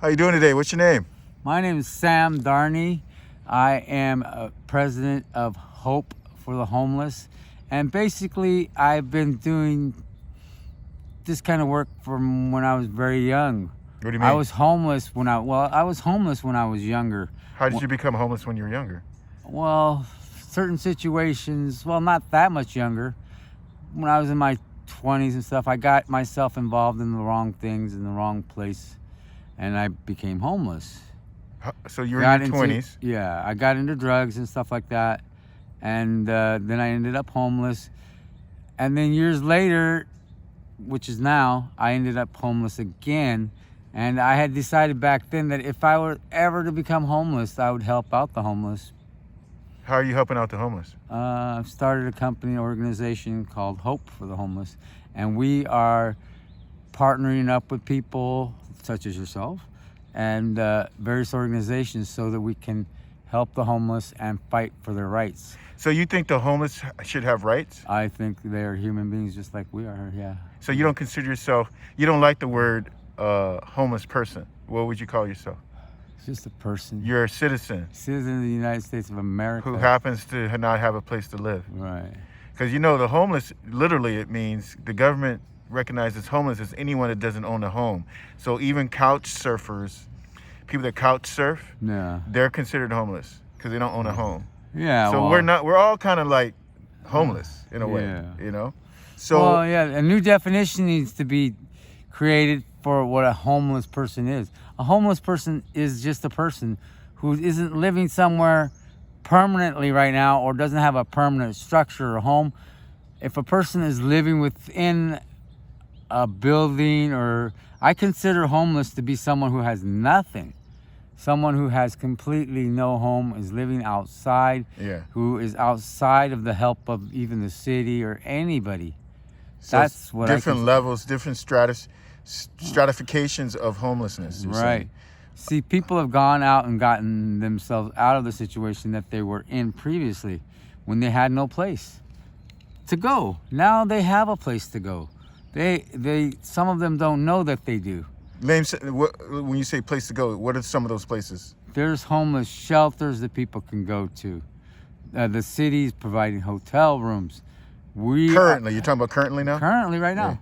How you doing today? What's your name? My name is Sam Darney. I am president of Hope for the Homeless. And basically, I've been doing this kind of work from when I was very young. What do you mean? I was homeless when I was homeless when I was younger. How did you become homeless when you were younger? Well, certain situations, well, not that much younger. When I was in my 20s and stuff, I got myself involved in the wrong things in the wrong place, and I became homeless. So you were in your 20s? Yeah, I got into drugs and stuff like that, and then I ended up homeless. And then years later, which is now, I ended up homeless again. And I had decided back then that if I were ever to become homeless, I would help out the homeless. How are you helping out the homeless? I've started a company, organization called Hope for the Homeless. And we are partnering up with people such as yourself and various organizations so that we can help the homeless and fight for their rights. So you think the homeless should have rights? I think they're human beings just like we are, yeah. So you don't consider yourself, you don't like the word homeless person. What would you call yourself? Just a person. You're a citizen. Citizen of the United States of America. Who happens to not have a place to live. Right. Because you know, the homeless, literally it means the government recognizes homeless as anyone that doesn't own a home. So even couch surfers, people that couch surf, yeah, they're considered homeless because they don't own a home. Yeah. So well, we're all kind of like homeless in a way, yeah. you know? So well, yeah, a new definition needs to be created for what a homeless person is. A homeless person is just a person who isn't living somewhere permanently right now or doesn't have a permanent structure or home. If a person is living within a building, or I consider homeless to be someone who has nothing. Someone who has completely no home, is living outside, yeah. who is outside of the help of even the city or anybody. So that's what different levels, different stratifications of homelessness. Right. Saying. See, people have gone out and gotten themselves out of the situation that they were in previously when they had no place to go. Now they have a place to go. Some of them don't know that they do. When you say place to go, what are some of those places? There's homeless shelters that people can go to. The city's providing hotel rooms. You're talking about currently now? Currently, right now. Yeah.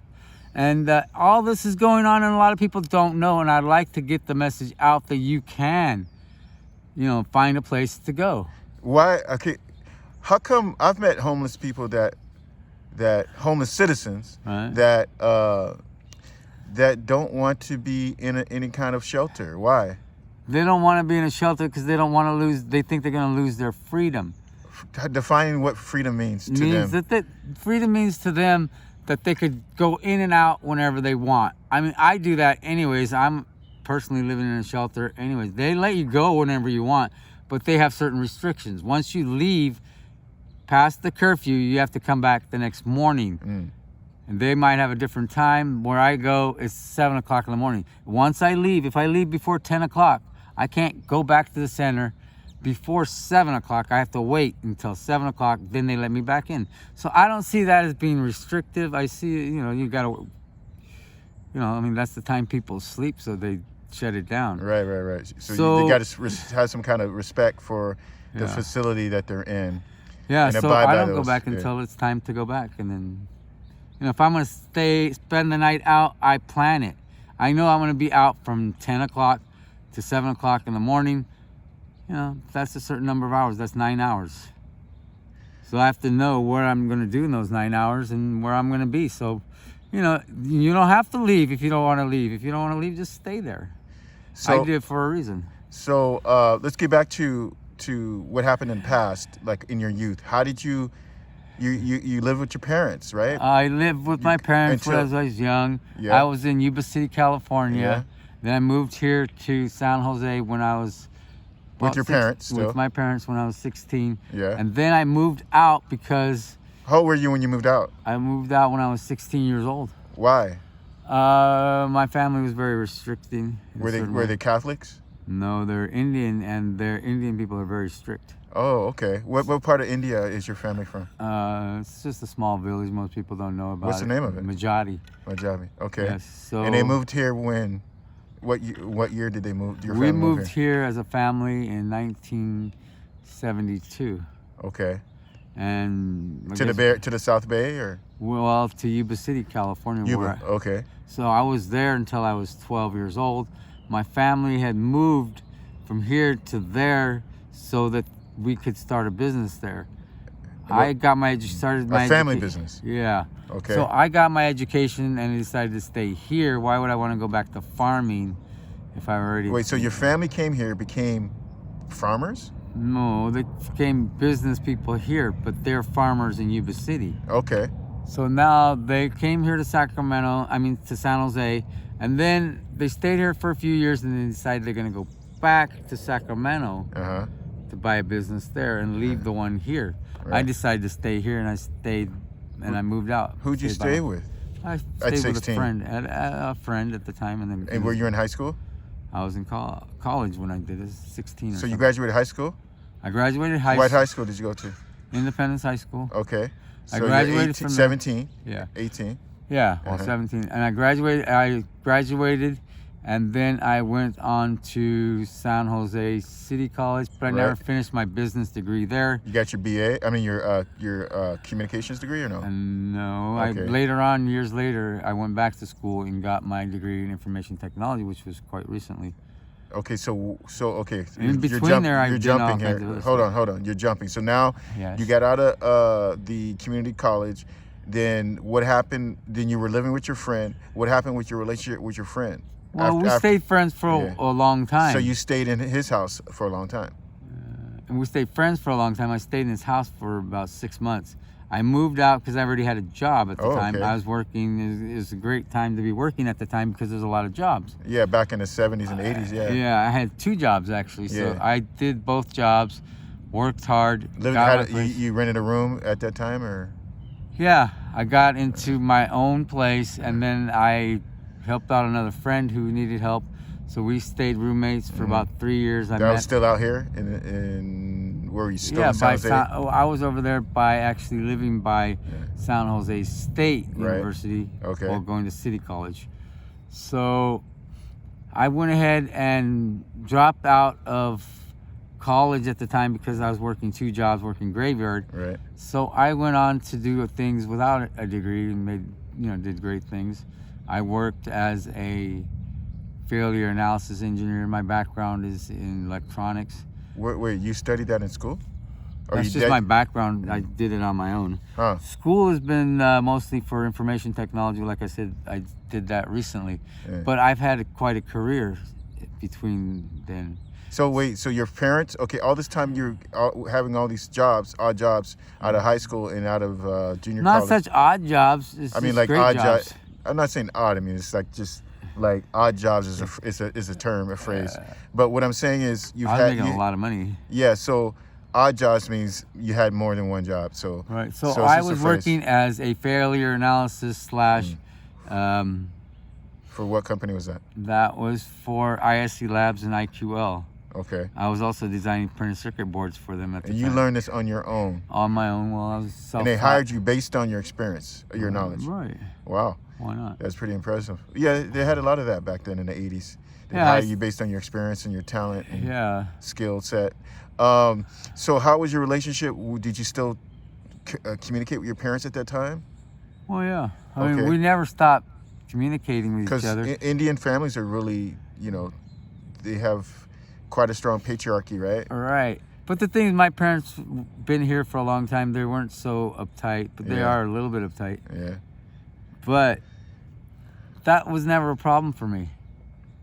And all this is going on, and a lot of people don't know. And I'd like to get the message out that you can, find a place to go. Why? Okay. How come I've met homeless people that homeless citizens right. that don't want to be in any kind of shelter? Why? They don't want to be in a shelter because they don't want to lose. They think they're going to lose their freedom. Defining what freedom means to them. Freedom means to them that they could go in and out whenever they want. I mean, I do that anyways. I'm personally living in a shelter anyways. They let you go whenever you want, but they have certain restrictions. Once you leave past the curfew, you have to come back the next morning. And they might have a different time. Where I go, it's 7 o'clock in the morning. Once I leave, if I leave before 10 o'clock, I can't go back to the center before 7 o'clock. I have to wait until 7 o'clock, then they let me back in. So I don't see that as being restrictive. I see, you gotta, that's the time people sleep, so they shut it down. Right. So you got to have some kind of respect for the facility that they're in. Yeah, so I don't go back until it's time to go back. And then, if I'm going to spend the night out, I plan it. I know I'm going to be out from 10 o'clock to 7 o'clock in the morning. That's a certain number of hours. That's 9 hours. So I have to know what I'm going to do in those 9 hours and where I'm going to be. So, you don't have to leave if you don't want to leave. If you don't want to leave, just stay there. So, I did it for a reason. So let's get back to what happened in the past, like in your youth. How did you lived with your parents, right? I lived with my parents when I was young. Yeah. I was in Yuba City, California. Yeah. Then I moved here to San Jose when I was... With your parents still? With my parents when I was 16. Yeah. And then I moved out because... How old were you when you moved out? I moved out when I was 16 years old. Why? My family was very restricting. Were they Catholics? No, they're Indian, and their Indian people are very strict. Oh, okay. What part of India is your family from? It's just a small village. Most people don't know about it. What's the name of it? Majadi. Majadi. Okay. Yes. So. And they moved here when? What year did they move? Your We family moved here as a family in 1972, Okay. and I To guess- the South Bay or well, to Yuba City, California. Yuba? Okay. So I was there until I was 12 years old. My family had moved from here to there so that we could start a business there. I got my started my family business. Yeah. Okay. So I got my education and decided to stay here. Why would I want to go back to farming if I already? Wait, so your family came here, became farmers? No, they became business people here, but they're farmers in Yuba City. Okay. So now they came here to Sacramento, to San Jose, and then they stayed here for a few years and then decided they're going to go back to Sacramento Uh-huh. to buy a business there and leave the one here. I Right. decided to stay here and I stayed and I moved out. Who'd you Stayed stay by- with? I stayed with 16? a friend at the time, and then And were you in high school? I was in college when I did this, 16 or So you something. graduated high school? I graduated What high school did you go to? Independence High School. Okay. I So graduated you're 18, from 17, Yeah. 18. Yeah, well, Uh-huh. 17. And I graduated, and then I went on to San Jose City College, but I never Right. finished my business degree there. You got your BA? I mean, your communications degree or no? And no, Okay. later on, years later, I went back to school and got my degree in information technology, which was quite recently. Okay, so okay. In between there, I've you're done all jumping here. kinds of other Hold on. You're jumping. So now Yes. you got out of the community college. Then what happened? Then you were living with your friend. What happened with your relationship with your friend? Well, we stayed friends for Yeah. a long time. So you stayed in his house for a long time. And we stayed friends for a long time. I stayed in his house for about 6 months. I moved out because I already had a job at the time. Okay. I was working. It was a great time to be working at the time because there's a lot of jobs. Yeah, back in the 70s and 80s. Yeah. Yeah, I had 2 jobs actually. So Yeah. I did both jobs, worked hard. Living, got had, a place. you rented a room at that time, or? Yeah, I got into my own place, and then I helped out another friend who needed help. So we stayed roommates for about 3 years. That was still out here in where were you still Yeah, in San Jose? I was over there by actually living by San Jose State Right. University, Okay. or going to City College. So I went ahead and dropped out of college at the time because I was working 2 jobs, working graveyard. Right. So I went on to do things without a degree and did great things. I worked as a failure analysis engineer. My background is in electronics. Wait, you studied that in school? Or That's you just did- my background. I did it on my own. Huh. School has been mostly for information technology. Like I said, I did that recently. Yeah. But I've had quite a career between then. So wait, so your parents? Okay, all this time you're having all these jobs, odd jobs, out of high school and out of junior Not college. such odd jobs. It's I mean, just like great odd jobs. I'm not saying odd. I mean, it's like just like odd jobs is a term, a phrase. But what I'm saying is you've I was had making a lot of money. Yeah, so odd jobs means you had more than one job. So Right. So, it's I just a was phrase. working as a failure analysis / For what company was that? that was for ISC Labs and IQL. Okay. I was also designing printed circuit boards for them at the And time. you learned this on your own. On my own while I was self. And they hired you based on your experience, your knowledge. Right. Wow. Why not? That's pretty impressive. Yeah, they had a lot of that back then in the 80s. They Yeah, hire I- you based on your experience and your talent and Yeah. skill set. So how was your relationship? Did you still communicate with your parents at that time? Well, yeah. I mean, Okay. we never stopped communicating with each Because other. Indian families are really, they have quite a strong patriarchy, right? Right. But the thing is, my parents been here for a long time. They weren't so uptight, but they Yeah. are a little bit uptight. Yeah. But that was never a problem for me.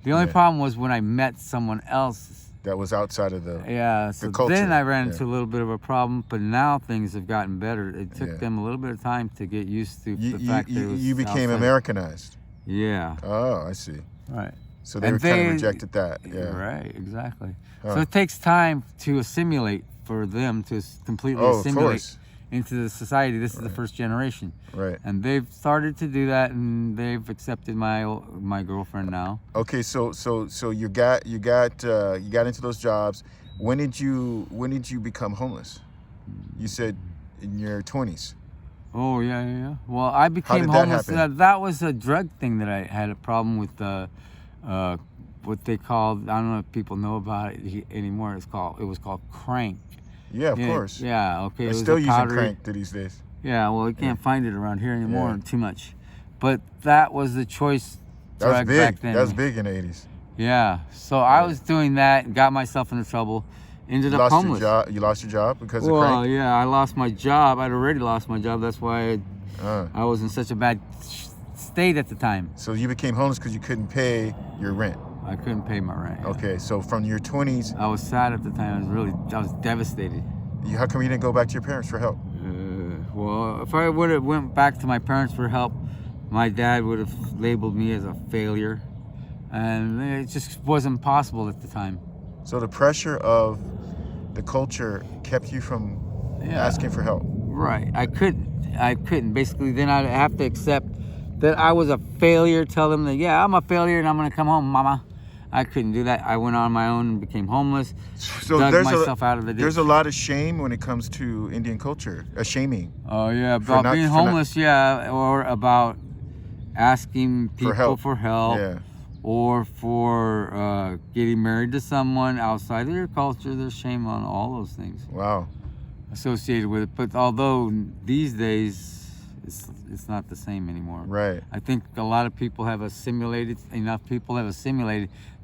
The only Yeah. problem was when I met someone else. That was outside of the. Yeah, so culture, then I ran yeah. into a little bit of a problem, but now things have gotten better. It took Yeah. them a little bit of time to get used to You, the fact that it was you became outside. Americanized. Yeah, Oh, I see. right. So they And kind of they- rejected that. Yeah. Right, exactly. Huh. So it takes time to assimilate for them to completely Oh, of assimilate course. into the society. This is the first generation. Right. And they've started to do that, and they've accepted my girlfriend now. Okay. So you got into those jobs. When did you become homeless? You said in your 20s. Oh yeah. Well, I became did that homeless. happen? That was a drug thing that I had a problem with. what they called, I don't know if people know about it anymore. It was called crank. Yeah, of course. Yeah, okay. They're still using crank these days. Yeah, well, you can't find it around here anymore too much. But that was the choice drug back then. That was big in the 80s. Yeah, so I was doing that and got myself into trouble. Ended up homeless. You lost your job because of crank? Well, yeah, I lost my job. I'd already lost my job. That's why I was in such a bad state at the time. So you became homeless because you couldn't pay your rent? I couldn't pay my rent. Yeah. Okay, so from your 20s... I was sad at the time. I was devastated. How come you didn't go back to your parents for help? Well, if I would have went back to my parents for help, my dad would have labeled me as a failure. And it just wasn't possible at the time. So the pressure of the culture kept you from asking for help? Right. I couldn't. Basically, then I'd have to accept that I was a failure, tell them that, yeah, I'm a failure and I'm going to come home, mama. I couldn't do that. I went on my own and became homeless, dug myself out of the ditch. There's a lot of shame when it comes to Indian culture, shaming. Oh, yeah, about being homeless, or about asking people for help. Yeah. Or for getting married to someone outside of your culture. There's shame on all those things. Wow. Associated with it. But although these days, it's not the same anymore. Right. I think a lot of people have assimilated,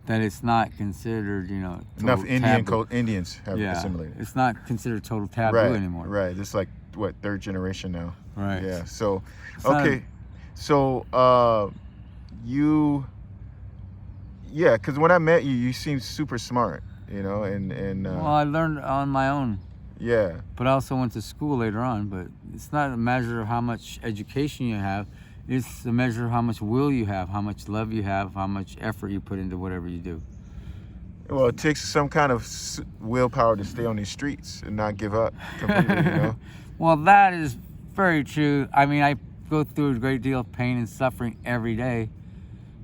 that it's not considered, enough Indians have assimilated. It's not considered total taboo anymore. Right. It's like, what, third generation now? Right. Yeah. So, okay. So, yeah, because when I met you, you seemed super smart, and well, I learned on my own. Yeah. But I also went to school later on. But it's not a measure of how much education you have. It's a measure of how much will you have, how much love you have, how much effort you put into whatever you do. Well, it takes some kind of willpower to stay on these streets and not give up completely, Well, that is very true. I mean, I go through a great deal of pain and suffering every day.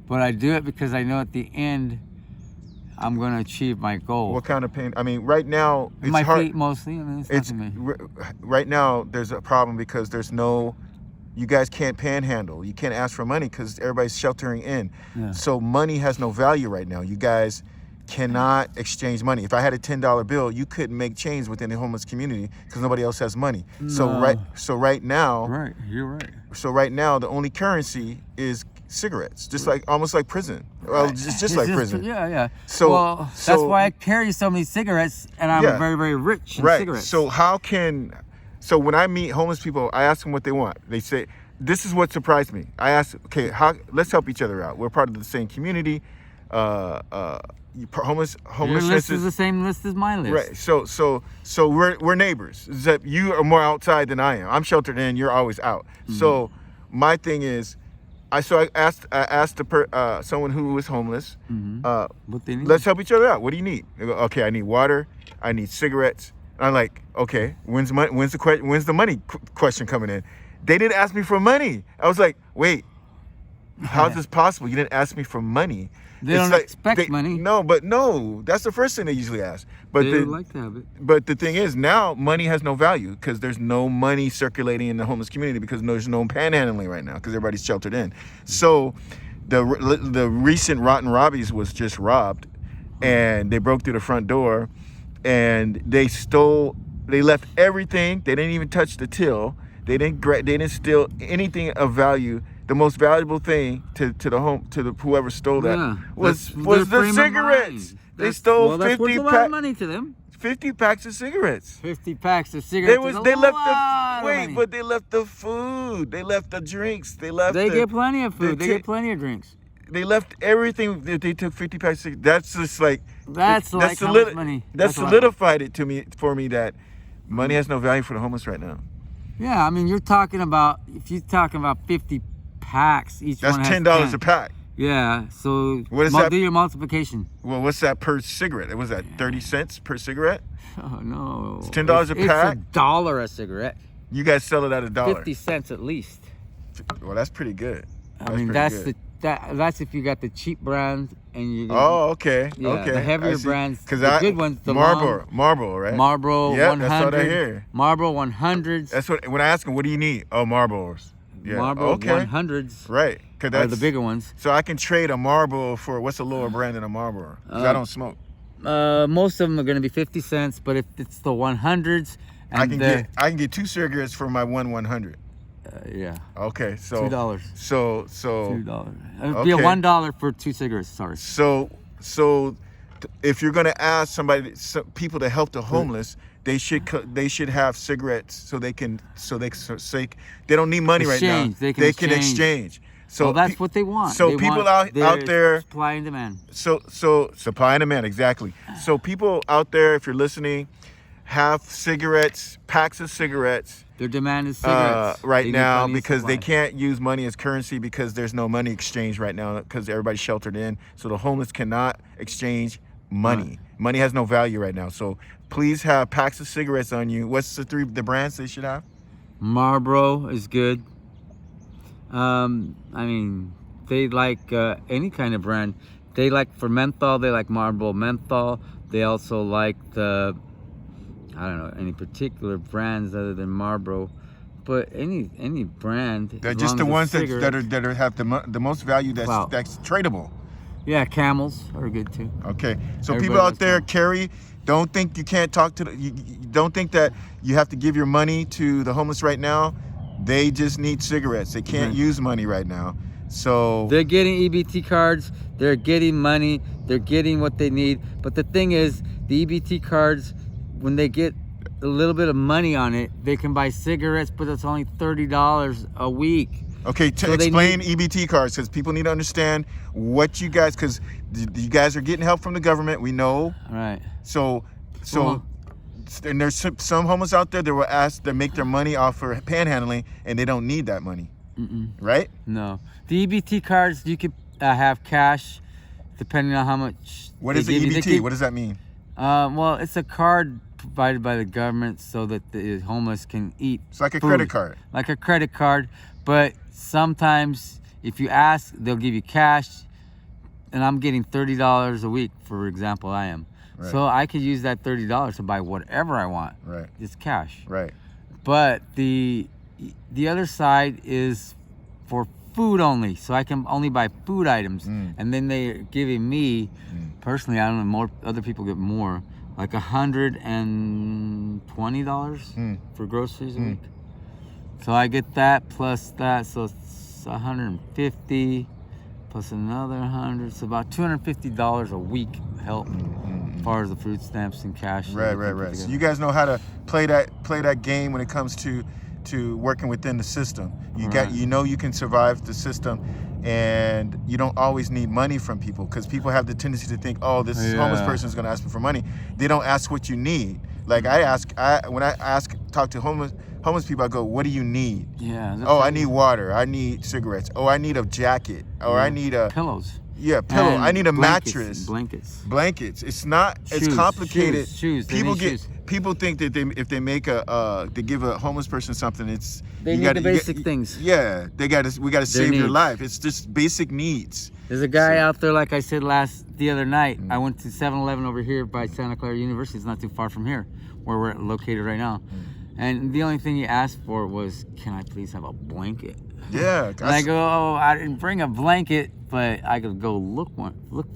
But I do it because I know at the end, I'm going to achieve my goal. What kind of pain? I mean, right now, it's my hard. Feet mostly. I mean, it's nothing me. Right now, there's a problem because you guys can't panhandle. You can't ask for money because everybody's sheltering in. Yeah. So money has no value right now. You guys cannot exchange money. If I had a $10 bill, you couldn't make change within the homeless community because nobody else has money. No. So right now, right, you're right. So right now, the only currency is cigarettes, almost like prison. Well, just like prison. Yeah. So that's why I carry so many cigarettes, and I'm very, very rich in cigarettes. So when I meet homeless people, I ask them what they want. They say, this is what surprised me. I ask, okay, let's help each other out. We're part of the same community. Homelessness. Your list is the same list as my list. Right. So we're neighbors. Except you are more outside than I am. I'm sheltered in. You're always out. Mm-hmm. So my thing is, I asked someone who was homeless. Mm-hmm. What they need. Let's help each other out. What do you need? They go, okay, I need water. I need cigarettes. And I'm like, okay, when's the money question coming in? They didn't ask me for money. I was like, wait, how is this possible? You didn't ask me for money. They don't expect money. No, that's the first thing they usually ask. But they would like to have it. But the thing is, now money has no value because there's no money circulating in the homeless community because there's no panhandling right now because everybody's sheltered in. So the recent Rotten Robbies was just robbed, and they broke through the front door, and they left everything. They didn't even touch the till. They didn't steal anything of value. The most valuable thing to whoever stole that was the cigarettes. They stole 50 packs of money to them. 50 packs of cigarettes. 50 packs of cigarettes. They left the food. They left the drinks. They get plenty of food. They get plenty of drinks. They left everything. They took 50 packs of cigarettes. That's just like money. That solidified it for me that money has no value for the homeless right now. Yeah, I mean, if you're talking about 50 packs, each one has $10 a pack. Yeah, so what is that? Do your multiplication. Well, what's that per cigarette? Was that 30 cents per cigarette? Oh, no. It's $10 a pack? It's $1 a cigarette. You guys sell it at $1. 50 cents at least. Well, that's pretty good. That's if you got the cheap brands and you. Oh, okay. Yeah, okay. The heavier brands, the good ones. The Marlboro, right? Marlboro 100. That's what I hear. Marlboro 100s. That's what when I ask them, what do you need? Oh, Marlboros. Yeah. Marlboro Okay. 100s Right. Cause are that's the bigger ones. So I can trade a Marlboro for what's a lower brand than a Marlboro? Because I don't smoke. Most of them are going to be 50 cents, but if it's the 100s, and I can get 2 cigarettes for my 100. yeah, Okay, so $2. So $2. It would be a okay. $1 for 2 cigarettes. Sorry. So if you're gonna ask people to help the homeless, they should have cigarettes so they don't need money right now. Exchange. They can exchange. So well, that's what they want. So they people want out there, supply and demand. So supply and demand, exactly. So people out there, if you're listening, have cigarettes, packs of cigarettes. Their demand is cigarettes right now because they can't use money as currency because there's no money exchange right now because everybody's sheltered in. So the homeless cannot exchange money. Right. Money has no value right now. So please have packs of cigarettes on you. What's the brands they should have? Marlboro is good. I mean, they like any kind of brand. They like for menthol, they like Marlboro menthol. They also like I don't know any particular brands other than Marlboro, but any brand. They're just the ones that have the most value that's tradable. Yeah, Camels are good too. Okay, so Everybody people out there, Camels. carry. Don't think you can't talk to you don't think that you have to give your money to the homeless right now. They just need cigarettes. They can't use money right now. So they're getting EBT cards. They're getting money. They're getting what they need. But the thing is, the EBT cards, when they get a little bit of money on it, they can buy cigarettes, but it's only $30 a week. Okay, explain EBT cards because people need to understand what you guys, because you guys are getting help from the government. We know. Right. So, and there's some homeless out there that will ask to make their money off for panhandling, and they don't need that money. Right? No. The EBT cards, you could have cash, depending on how much. What is the EBT? What does that mean? Well, it's a card provided by the government so that the homeless can eat. It's like a food. credit card. Like a credit card, but sometimes if you ask, they'll give you cash, and I'm getting $30 a week, for example. I am. Right. So I could use that $30 to buy whatever I want. Right. It's cash. Right. But the other side is for food only, so I can only buy food items, and then they're giving me, personally, I don't know, more other people get more, like $120 for groceries a week. So I get that plus that, so it's $150 plus another 100, so about $250 a week help as far as the food stamps and cash. Right. So you guys know how to play that game when it comes to working within the system. You can survive the system, and you don't always need money from people because people have the tendency to think, oh, this homeless person is going to ask me for money. They don't ask what you need. Like when I talk to homeless people, I go, what do you need? Yeah. Oh, I need water. I need cigarettes. Oh, I need a jacket. Or I need pillows. Yeah, pillow. And I need a blankets, mattress. Blankets. Blankets. It's not. Shoes, it's complicated. Shoes. People think that if they make they give a homeless person something, they need the basic things. Yeah, we got to save your needs. life. It's just basic needs. There's a guy out there, like I said the other night. I went to 7-Eleven over here by Santa Clara University. It's not too far from here, where we're located right now. And the only thing he asked for was, "Can I please have a blanket?" Yeah. And I go, "Oh, I didn't bring a blanket, but I could go look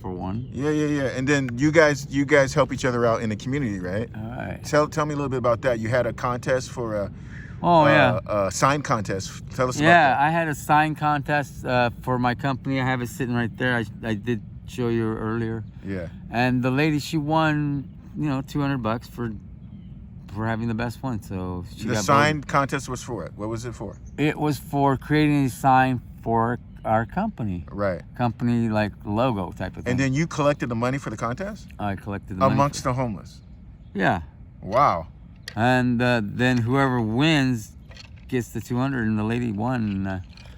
for one." Yeah. And then you guys help each other out in the community, right? All right. Tell me a little bit about that. You had a contest for a sign contest. Tell us about that. Yeah, I had a sign contest for my company. I have it sitting right there. I did show you earlier. Yeah. And the lady, she won, $200 for having the best one. So the sign contest was for it. What was it for? It was for creating a sign for our company. Right. Company like logo type of thing. And then you collected the money for the contest? I collected the money amongst the homeless. Yeah. Wow. And then whoever wins gets the 200, and the lady won.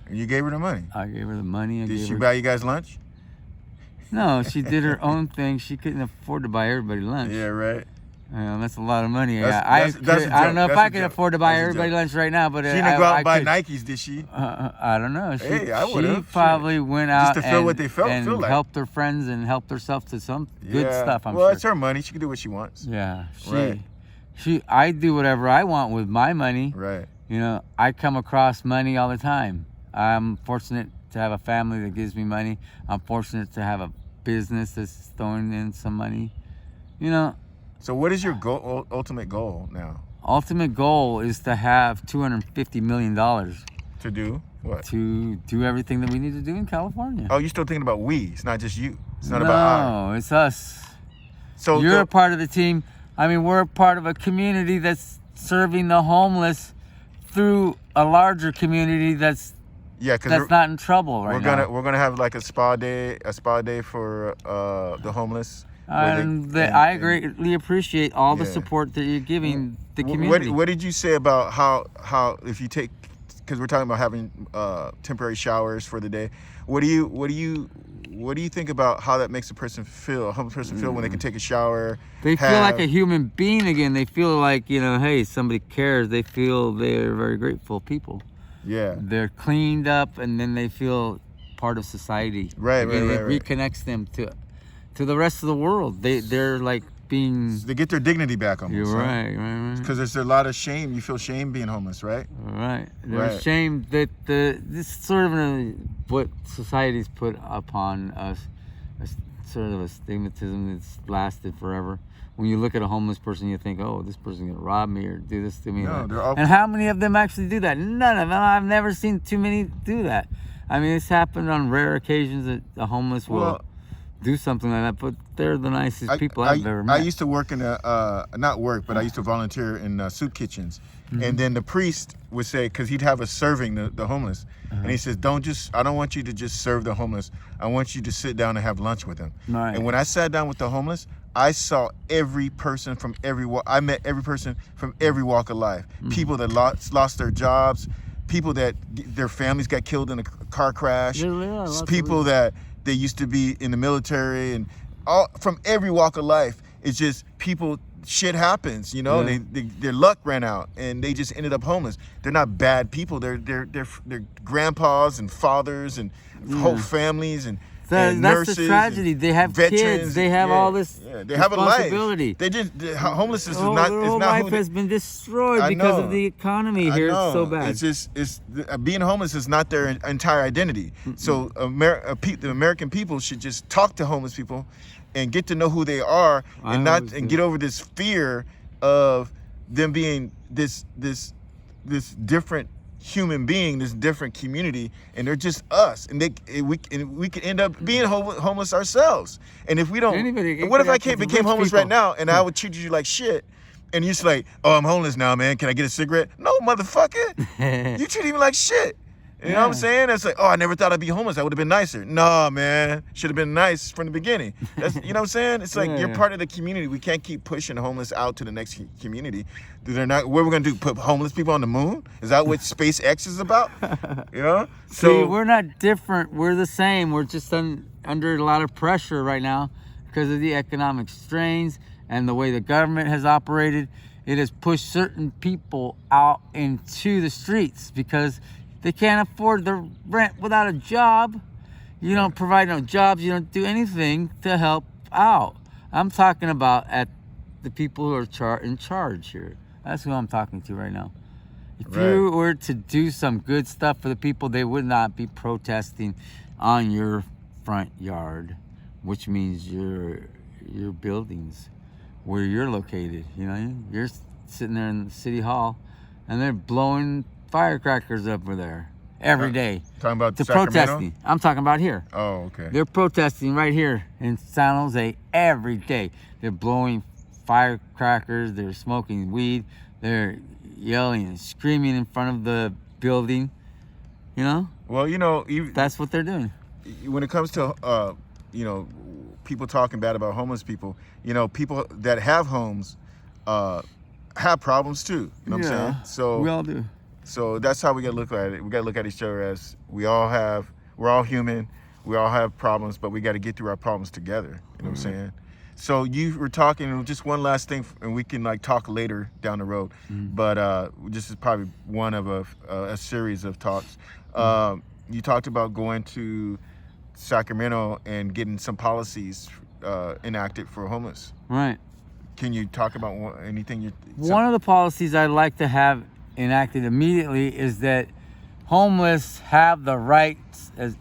And you gave her the money? I gave her the money. Did she buy you guys lunch? No, she did her own thing. She couldn't afford to buy everybody lunch. Yeah, right. That's a lot of money. I don't know if I could afford to buy everybody lunch right now, but she didn't go out and buy Nikes, did she? I don't know. She probably went out just to feel what they feel like. Helped her friends and helped herself to some good stuff. I'm well, sure. It's her money. She can do what she wants. Yeah. Right. I do whatever I want with my money. Right. You know, I come across money all the time. I'm fortunate to have a family that gives me money. I'm fortunate to have a business that's throwing in some money. You know, So what is your goal, ultimate goal now? ultimate goal is to have $250 million To do what? to do everything that we need to do in California. Oh, you're still thinking about we. It's not just you. It's not no, about I. it's us. So You're a part of the team. I mean, we're a part of a community that's serving the homeless through a larger community that's yeah, because not in trouble right now. we're gonna have like a spa day for the homeless. And I greatly appreciate all the support that you're giving the community. What did you say about how if you take, because we're talking about having temporary showers for the day, what do you think about how that makes a homeless person feel when they can take a shower? They feel like a human being again. They feel like, you know, hey, somebody cares. They feel they're very grateful people. Yeah. They're cleaned up, and then they feel part of society. Right. It reconnects them to the rest of the world. They're like being. They get their dignity back almost. You're right. Because there's a lot of shame. You feel shame being homeless, right? Right. There's shame that this sort of what society's put upon us, sort of a stigmatism that's lasted forever. When you look at a homeless person, you think, oh, this person's going to rob me or do this to me. No, and how many of them actually do that? None of them. I've never seen too many do that. I mean, it's happened on rare occasions that the homeless will do something like that, but they're the nicest people I've ever met. I used to work in not work, but I used to volunteer in soup kitchens. Mm-hmm. And then the priest would say, because he'd have us serving the homeless. And he says, I don't want you to just serve the homeless. I want you to sit down and have lunch with them. Right. And when I sat down with the homeless, I saw every person from I met every person from every walk of life. Mm-hmm. People that lost their jobs, people that their families got killed in a car crash, people that they used to be in the military, and all from every walk of life. It's just people. Shit happens, you know. Yeah. Their luck ran out, and they just ended up homeless. They're not bad people. They're grandpas and fathers and whole families and that's nurses. The tragedy. They have veterans, kids. They have all this. Yeah, they have a life. They just homelessness is not. Their whole life has been destroyed because of the economy here. It's so bad. It's being homeless is not their entire identity. Mm-mm. So the American people should just talk to homeless people and get to know who they are, and get over this fear of them being this different human being, this different community, and they're just us, and we could end up being homeless ourselves. And if we don't, what if I became homeless right now, and I would treat you like shit, and you're just like, oh, I'm homeless now, man. Can I get a cigarette? No, motherfucker. You treat me like shit. You know what I'm saying? It's like, oh, I never thought I'd be homeless. I would have been nicer. No, man. Should have been nice from the beginning. You know what I'm saying? It's like you're part of the community. We can't keep pushing homeless out to the next community. They're not. What we're going to do? Put homeless people on the moon? Is that what SpaceX is about? You know? So see, we're not different. We're the same. We're just under a lot of pressure right now because of the economic strains and the way the government has operated. It has pushed certain people out into the streets because they can't afford the rent without a job. You don't provide no jobs. You don't do anything to help out. I'm talking about at the people who are in charge here. That's who I'm talking to right now. If you were to do some good stuff for the people, they would not be protesting on your front yard, which means your buildings, where you're located. You know, you're sitting there in the city hall, and they're blowing firecrackers over there every day. Talking about to Sacramento? Protesting. I'm talking about here. Oh, okay. They're protesting right here in San Jose every day. They're blowing firecrackers. They're smoking weed. They're yelling and screaming in front of the building. You know? Well, you know, that's what they're doing. When it comes to you know, people talking bad about homeless people, you know, people that have homes have problems too. You know what I'm saying? So we all do. So that's how we gotta look at it. We gotta look at each other as we're all human, we all have problems, but we gotta get through our problems together. You know what I'm saying? So you were talking, just one last thing, and we can like talk later down the road, but this is probably one of a series of talks. You talked about going to Sacramento and getting some policies enacted for homeless. Right. Can you talk about anything? One of the policies I'd like to have enacted immediately is that homeless have the rights as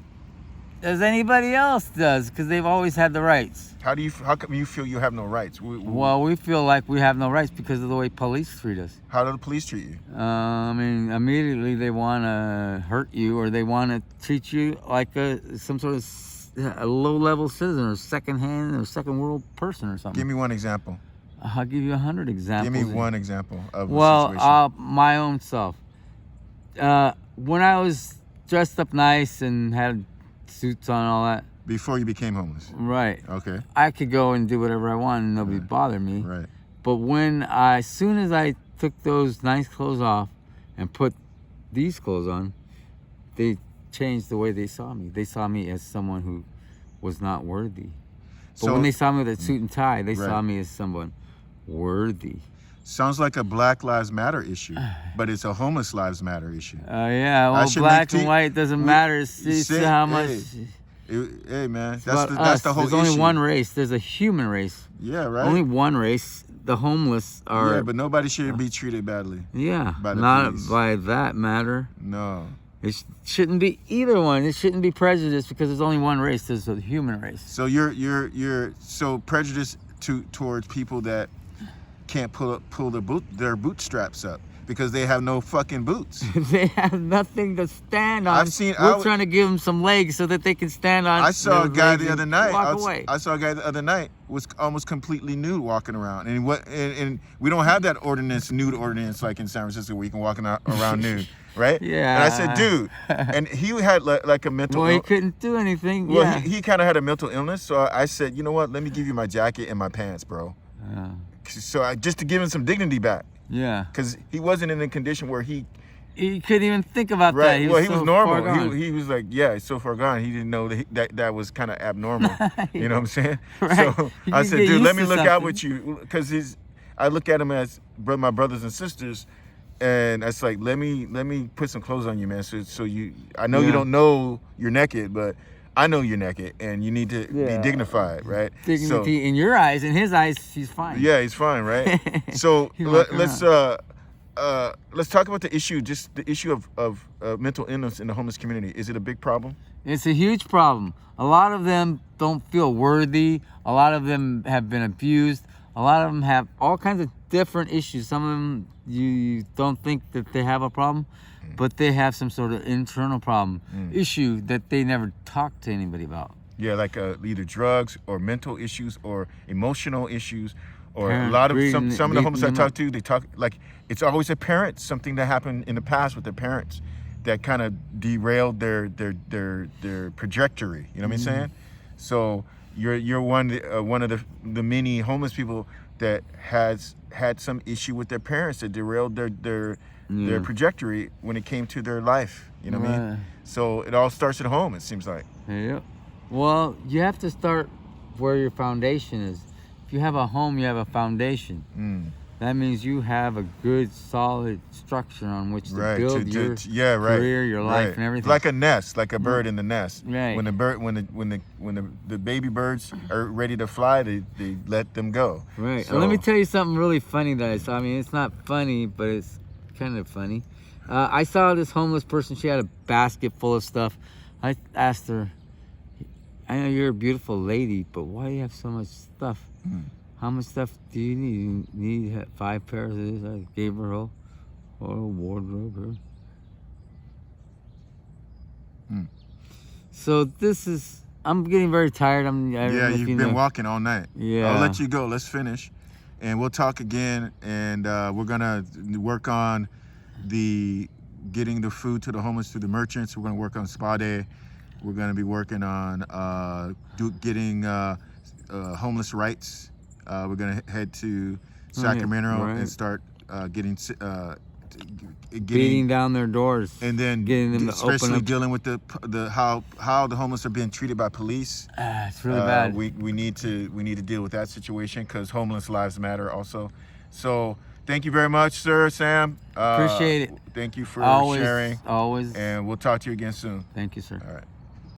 anybody else does, because they've always had the rights. How come you feel you have no rights? Well, we feel like we have no rights because of the way police treat us. How do the police treat you? I mean, immediately they want to hurt you, or they want to treat you like some sort of a low-level citizen, or second-hand or second-world person, or something. Give me one example. I'll give you 100 examples. Give me one example of a situation. Well, my own self. When I was dressed up nice and had suits on, all that. Before you became homeless. Right. Okay. I could go and do whatever I wanted and nobody bothered me. Right. But as soon as I took those nice clothes off and put these clothes on, they changed the way they saw me. They saw me as someone who was not worthy. But when they saw me with a suit and tie, they saw me as someone worthy. Sounds like a Black Lives Matter issue, but it's a homeless lives matter issue. Yeah, well, black and white doesn't matter. It's how much. Hey man, that's the whole issue. There's only one race. There's a human race. Yeah, right. Only one race. The homeless are. Yeah, but nobody should be treated badly. Yeah, by the not police. by that matter. No. It shouldn't be either one. It shouldn't be prejudice because there's only one race. There's the human race. So you're so prejudiced towards people that can't pull their bootstraps up because they have no fucking boots. They have nothing to stand on. We're trying to give them some legs so that they can stand on. I saw a guy the other night. I saw a guy the other night was almost completely nude walking around, and we don't have that nude ordinance like in San Francisco where you can walk around nude, right? Yeah. And I said, dude, and he had like a mental. Well, he couldn't do anything. Well, yeah. he kind of had a mental illness, so I said, you know what? Let me give you my jacket and my pants, bro. Yeah. So just to give him some dignity back. Yeah. Because he wasn't in a condition where he couldn't even think about that. He was normal. He was like, yeah, it's so far gone. He didn't know that was kind of abnormal. You know what I'm saying? Right. So I said, dude, let me look out with you, because I look at him as my brothers and sisters, and it's like, let me put some clothes on you, man. So I know you don't know you're naked, but I know you're naked, and you need to be dignified, right? Dignity in your eyes, in his eyes, he's fine. Yeah, he's fine, right? So let's talk about the issue, just the issue of mental illness in the homeless community. Is it a big problem? It's a huge problem. A lot of them don't feel worthy. A lot of them have been abused. A lot of them have all kinds of different issues. Some of them you don't think that they have a problem, but they have some sort of internal problem, issue that they never talk to anybody about. Yeah, like either drugs or mental issues or emotional issues, or Parents a lot of some of the homeless I them talk up. to, they talk like it's always a parent, something that happened in the past with their parents that kind of derailed their trajectory. You know what I'm saying? So you're one of the many homeless people that has had some issue with their parents that derailed their trajectory when it came to their life. You know what I mean? So it all starts at home, it seems like. Yeah. Well, you have to start where your foundation is. If you have a home, you have a foundation. That means you have a good, solid structure on which to build your career, your life, and everything. Like a nest, like a bird in the nest. Right. When the baby birds are ready to fly, they let them go. Right. So, And let me tell you something really funny that I saw. I mean, it's not funny, but it's kind of funny. I saw this homeless person. She had a basket full of stuff. I asked her, I know you're a beautiful lady, but why do you have so much stuff? How much stuff do you need? You need 5 pairs of this? I gave her a whole wardrobe. So this is, I'm getting very tired. You've been walking all night. Yeah. I'll let you go. Let's finish. And we'll talk again. And we're going to work on getting the food to the homeless through the merchants. We're going to work on Spa Day. We're going to be working on getting homeless rights. We're going to head to Sacramento and start beating down their doors, and then getting them to especially open up. dealing with how the homeless are being treated by police. It's really bad. We need to deal with that situation because homeless lives matter also. So thank you very much, sir, Sam. Appreciate it. Thank you for sharing. Always. And we'll talk to you again soon. Thank you, sir. All right.